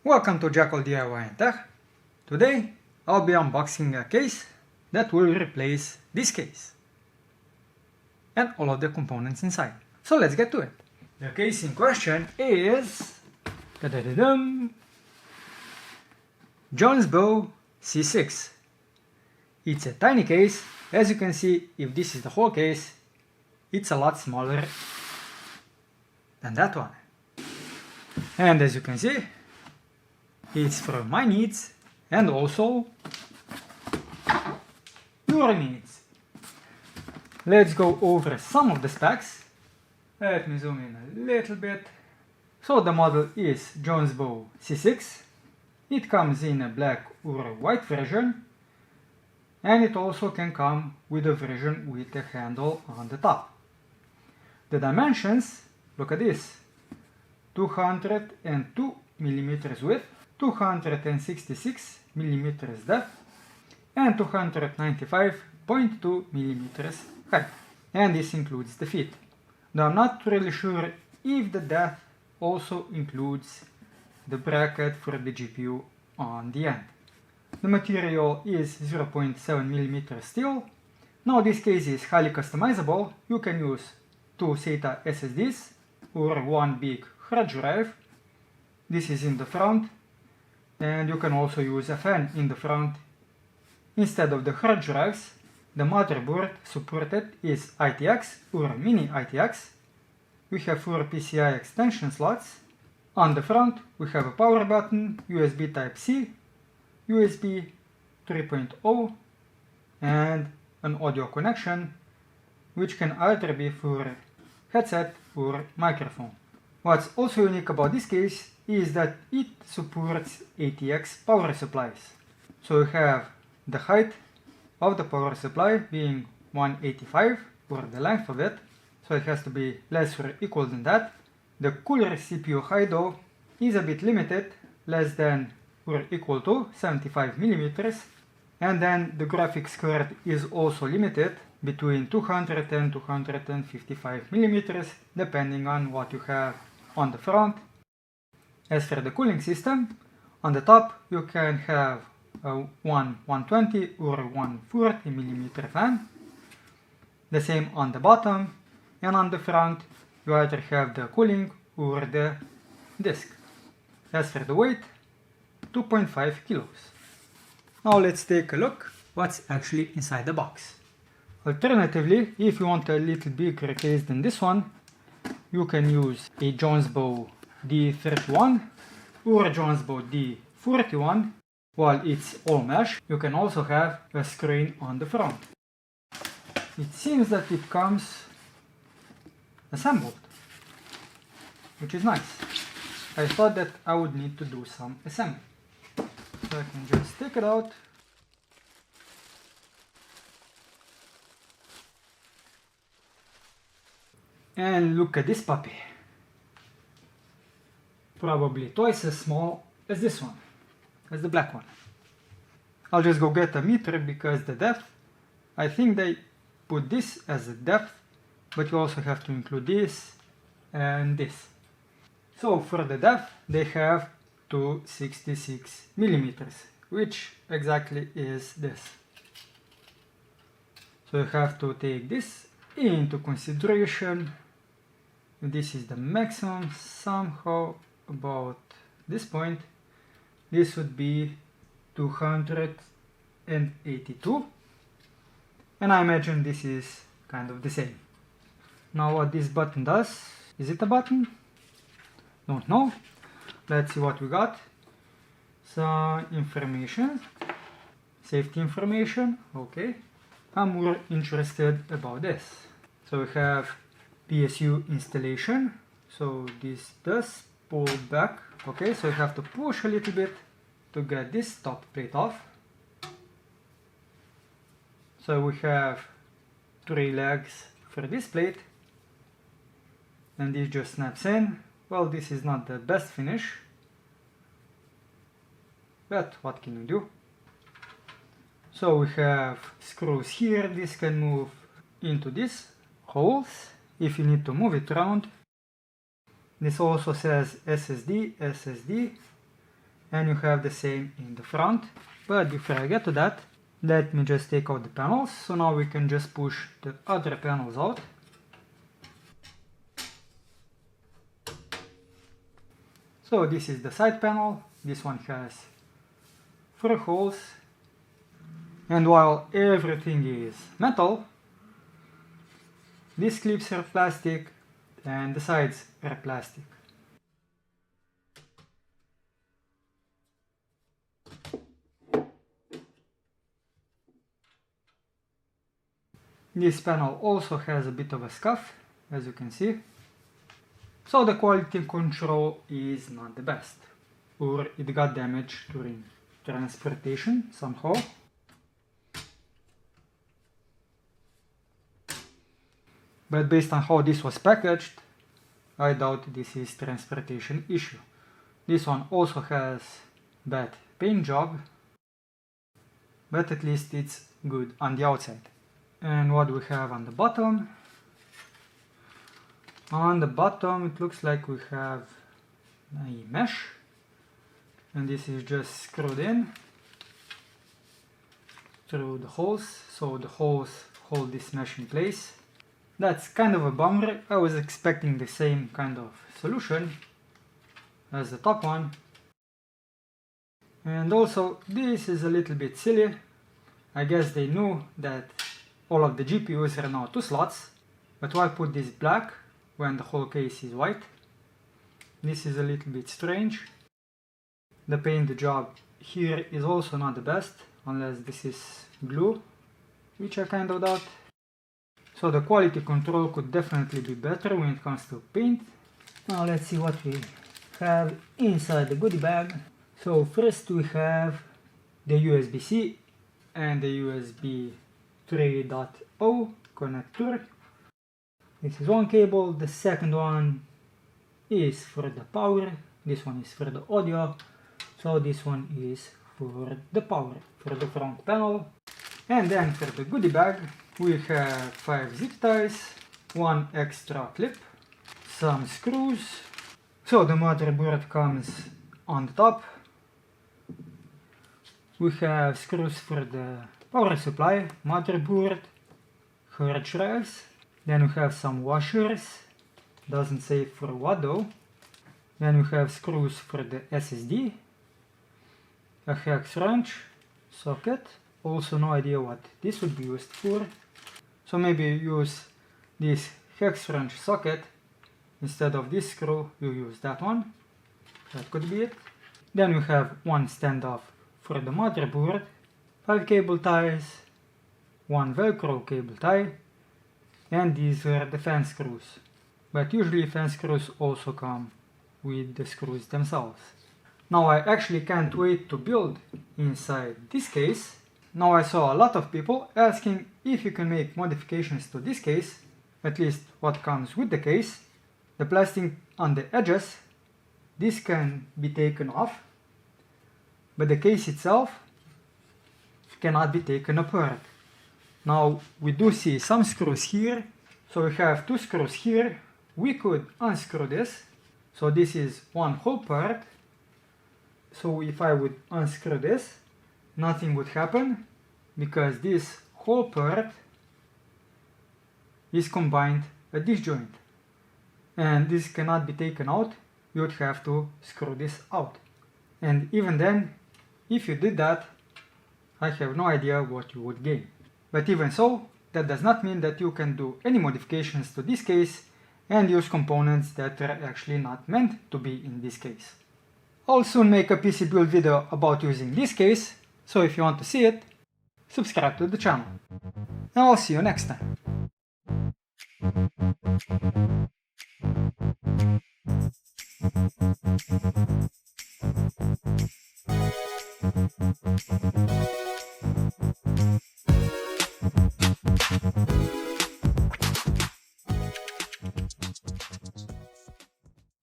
Welcome to Jackal DIY and Tech. Today I'll be unboxing a case that will replace this case and all of the components inside. So let's get to it. The case in question is Jonsbo C6. It's a tiny case. As you can see, if this is the whole case, it's a lot smaller than that one. And as you can see, it's for my needs and also your needs. Let's go over some of the specs. Let me zoom in a little bit. So the model is Jonsbo C6. It comes in a black or a white version, and it also can come with a version with a handle on the top. The dimensions, look at this, 202 mm width, 266 mm depth, and 295.2 mm height. And this includes the feet. Now I'm not really sure if the depth also includes the bracket for the GPU on the end. The material is 0.7 mm steel. Now this case is highly customizable. You can use 2 SATA SSDs or one big hard drive. This is in the front, and you can also use a fan in the front. Instead of the hard drives, the motherboard supported is ITX or mini ITX. We have 4 PCI extension slots. On the front we have a power button, USB Type-C, USB 3.0 and an audio connection, which can either be for headset or microphone. What's also unique about this case is that it supports ATX power supplies. So you have the height of the power supply being 185, or the length of it, so it has to be less or equal than that. The cooler CPU height though is a bit limited, less than or equal to 75 mm, and then the graphics card is also limited between 200 and 255 mm, depending on what you have on the front. As for the cooling system, on the top you can have a 120 or 140 mm fan, the same on the bottom, and on the front you either have the cooling or the disk. As for the weight, 2.5 kilos. Now let's take a look what's actually inside the box. Alternatively, if you want a little bigger case than this one, you can use a Jonsbo D31 or a Jonsbo D41. While it's all mesh, you can also have a screen on the front. It seems that it comes assembled, which is nice. I thought that I would need to do some assembly. So I can just take it out. And look at this puppy. Probably twice as small as this one, as the black one. I'll just go get a meter because the depth, I think they put this as a depth, but you also have to include this and this. So for the depth they have 266 millimeters, which exactly is this. So you have to take this into consideration. This is the maximum. Somehow about this point this would be 282, and I imagine this is kind of the same. Now what this button does, is it a button? Don't know. Let's see what we got. Some information, safety information, okay. I'm more interested about this. So we have PSU installation, so this does pull back, okay, so you have to push a little bit to get this top plate off. So we have 3 legs for this plate, and this just snaps in. Well, this is not the best finish, but what can you do? So we have screws here. This can move into these holes if you need to move it around. This also says SSD, and you have the same in the front. But before I get to that, let me just take out the panels, so now we can just push the other panels out. So this is the side panel, this one has 3 holes, and while everything is metal, these clips are plastic and the sides are plastic. This panel also has a bit of a scuff, as you can see. So the quality control is not the best, or it got damaged during transportation somehow. But based on how this was packaged, I doubt this is transportation issue. This one also has bad paint job, but at least it's good on the outside. And what we have on the bottom? On the bottom it looks like we have a mesh, and this is just screwed in through the holes, so the holes hold this mesh in place. That's kind of a bummer. I was expecting the same kind of solution as the top one. And also this is a little bit silly. I guess they knew that all of the GPUs are now 2 slots, but why put this black when the whole case is white? This is a little bit strange. The paint job here is also not the best, unless this is glue, which I kind of doubt. So the quality control could definitely be better when it comes to paint. Now let's see what we have inside the goodie bag. So first we have the USB-C and the USB 3.0 connector. This is one cable. The second one is for the power. This one is for the audio. So this one is for the power, for the front panel. And then for the goodie bag, we have 5 zip ties, 1 extra clip, some screws. So the motherboard comes on the top. We have screws for the power supply, motherboard, hard drives. Then we have some washers, doesn't say for what though. Then we have screws for the SSD, a hex wrench, socket. Also no idea what this would be used for. So maybe use this hex wrench socket instead of this screw, you use that one. That could be it. Then we have 1 standoff for the motherboard, 5 cable ties, 1 velcro cable tie, and these are the fan screws. But usually fan screws also come with the screws themselves. Now I actually can't wait to build inside this case. Now I saw a lot of people asking if you can make modifications to this case, at least what comes with the case. The plastic on the edges, this can be taken off, but the case itself cannot be taken apart. Now we do see some screws here, so we have 2 screws here. We could unscrew this, so this is one whole part. So if I would unscrew this, nothing would happen, because this whole part is combined at this joint, and this cannot be taken out. You would have to screw this out, and even then, if you did that, I have no idea what you would gain. But even so, that does not mean that you can do any modifications to this case and use components that are actually not meant to be in this case. I'll soon make a PC build video about using this case, so if you want to see it, subscribe to the channel. And I'll see you next time.